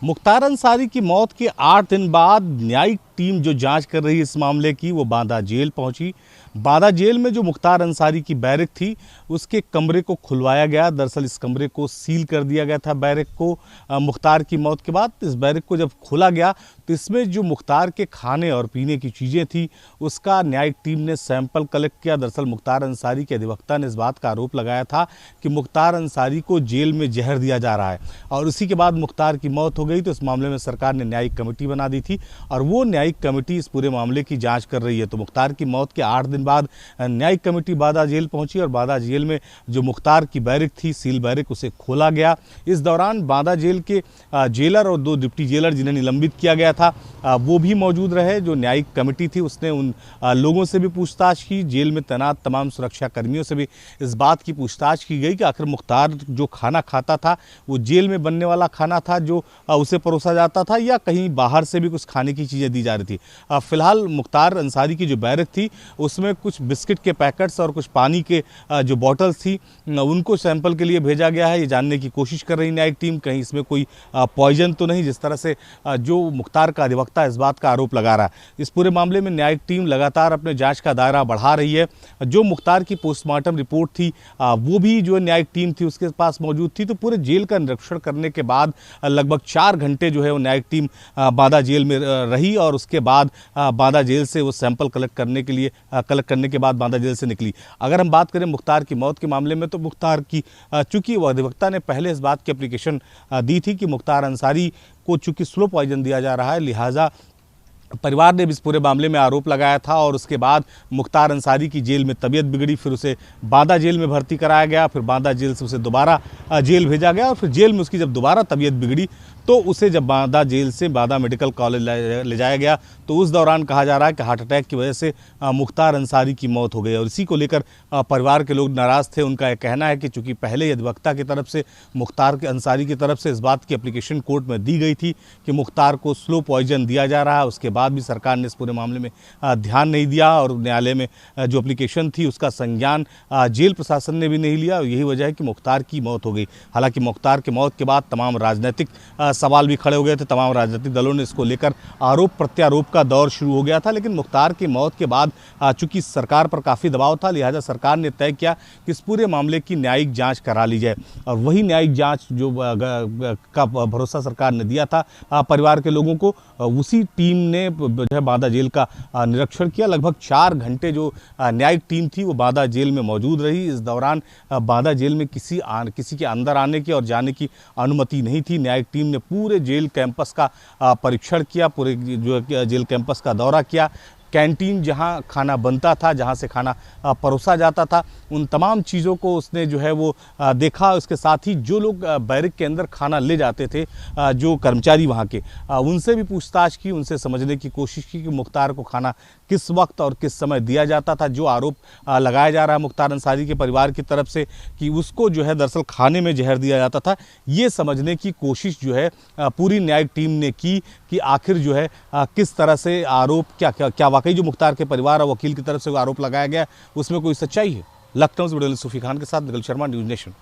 मुख्तार अंसारी की मौत के 8 दिन बाद न्यायिक टीम जो जांच कर रही है इस मामले की, वो बांदा जेल पहुंची। बांदा जेल में जो मुख्तार अंसारी की बैरक थी, उसके कमरे को खुलवाया गया। दरअसल इस कमरे को सील कर दिया गया था बैरक को मुख्तार की मौत के बाद। इस बैरक को जब खोला गया तो इसमें जो मुख्तार के खाने और पीने की चीज़ें थी, उसका न्यायिक टीम ने सैंपल कलेक्ट किया। दरअसल मुख्तार अंसारी के अधिवक्ता ने इस बात का आरोप लगाया था कि मुख्तार अंसारी को जेल में जहर दिया जा रहा है और उसी के बाद मुख्तार की मौत हो गई। तो इस मामले में सरकार ने न्यायिक कमेटी बना दी थी और वो न्यायिक कमेटी इस पूरे मामले की जांच कर रही है। तो मुख्तार की मौत के 8 दिन बाद न्यायिक कमेटी बांदा जेल पहुंची और बांदा जेल में जो मुख्तार की बैरक थी, सील बैरक, उसे खोला गया। इस दौरान बांदा जेल के जेलर और 2 डिप्टी जेलर जिन्हें निलंबित किया गया था, वो भी मौजूद रहे। जो न्यायिक कमेटी थी उसने उन लोगों से भी पूछताछ की। जेल में तैनात तमाम सुरक्षा कर्मियों से भी इस बात की पूछताछ की गई कि आखिर मुख्तार जो खाना खाता था वो जेल में बनने वाला खाना था जो उसे परोसा जाता था, या कहीं बाहर से भी कुछ खाने की चीज़ें दी जा रही थी। फिलहाल मुख्तार अंसारी की जो बैरक थी उसमें कुछ बिस्किट के पैकेट्स और कुछ पानी के जो बॉटल्स थी, उनको सैंपल के लिए भेजा गया है। ये जानने की कोशिश कर रही न्यायिक टीम कहीं इसमें कोई पॉइजन तो नहीं, जिस तरह से जो मुख्तार का अधिवक्ता इस बात का आरोप लगा रहा है। इस पूरे मामले में न्यायिक टीम लगातार अपने जांच का दायरा बढ़ा रही है। जो मुख्तार की पोस्टमार्टम रिपोर्ट थी वो भी जो न्यायिक टीम थी उसके पास मौजूद थी। तो पूरे जेल का निरीक्षण करने के बाद लगभग 4 घंटे जो है वो न्यायिक टीम बांदा जेल में रही और उसके बाद बांदा जेल से वो सैंपल कलेक्ट करने के बाद बांदा जेल से निकली। अगर हम बात करें मुख्तार की मौत के मामले में, तो मुख्तार की चूंकि वो अधिवक्ता ने पहले इस बात की एप्लीकेशन दी थी कि मुख्तार अंसारी को चूंकि स्लो पॉइजन दिया जा रहा है, लिहाजा परिवार ने भी इस पूरे मामले में आरोप लगाया था। और उसके बाद मुख्तार अंसारी की जेल में तबीयत बिगड़ी, फिर उसे बांदा जेल में भर्ती कराया गया, फिर बांदा जेल से उसे दोबारा जेल भेजा गया और फिर जेल में उसकी जब दोबारा तबीयत बिगड़ी तो उसे जब बांदा जेल से बांदा मेडिकल कॉलेज ले जाया गया तो उस दौरान कहा जा रहा है कि हार्ट अटैक की वजह से मुख्तार अंसारी की मौत हो गई। और इसी को लेकर परिवार के लोग नाराज़ थे। उनका यह कहना है कि चूंकि पहले अधिवक्ता की तरफ से मुख्तार के अंसारी की तरफ से इस बात की एप्लीकेशन कोर्ट में दी गई थी कि मुख्तार को स्लो पॉइजन दिया जा रहा है, उसके बाद भी सरकार ने इस पूरे मामले में ध्यान नहीं दिया और न्यायालय में जो एप्लीकेशन थी उसका संज्ञान जेल प्रशासन ने भी नहीं लिया। यही वजह है कि मुख्तार की मौत हो गई। हालांकि मुख्तार की मौत के बाद तमाम राजनीतिक सवाल भी खड़े हो गए थे। तमाम राजनीतिक दलों ने इसको लेकर आरोप प्रत्यारोप का दौर शुरू हो गया था। लेकिन मुख्तार की मौत के बाद चूंकि सरकार पर काफ़ी दबाव था, लिहाजा सरकार ने तय किया कि इस पूरे मामले की न्यायिक जांच करा ली जाए। और वही न्यायिक जांच जो का भरोसा सरकार ने दिया था परिवार के लोगों को, उसी टीम ने जो है बांदा जेल का निरीक्षण किया। लगभग 4 घंटे जो न्यायिक टीम थी वो बांदा जेल में मौजूद रही। इस दौरान बांदा जेल में किसी के अंदर आने की और जाने की अनुमति नहीं थी। न्यायिक टीम ने पूरे जेल कैंपस का परीक्षण किया, पूरे जो जेल कैंपस का दौरा किया। कैंटीन जहां खाना बनता था, जहां से खाना परोसा जाता था, उन तमाम चीज़ों को उसने जो है वो देखा। उसके साथ ही जो लोग बैरक के अंदर खाना ले जाते थे, जो कर्मचारी वहां के, उनसे भी पूछताछ की, उनसे समझने की कोशिश की कि मुख्तार को खाना किस वक्त और किस समय दिया जाता था। जो आरोप लगाया जा रहा है मुख्तार अंसारी के परिवार की तरफ से कि उसको जो है दरअसल खाने में जहर दिया जाता था, ये समझने की कोशिश जो है पूरी न्यायिक टीम ने की कि आखिर जो है किस तरह से आरोप क्या वाकई जो मुख्तार के परिवार और वकील की तरफ से आरोप लगाया गया उसमें कोई सच्चाई है। लखनऊ से सूफी खान के साथ निखिल शर्मा, न्यूज़ नेशन।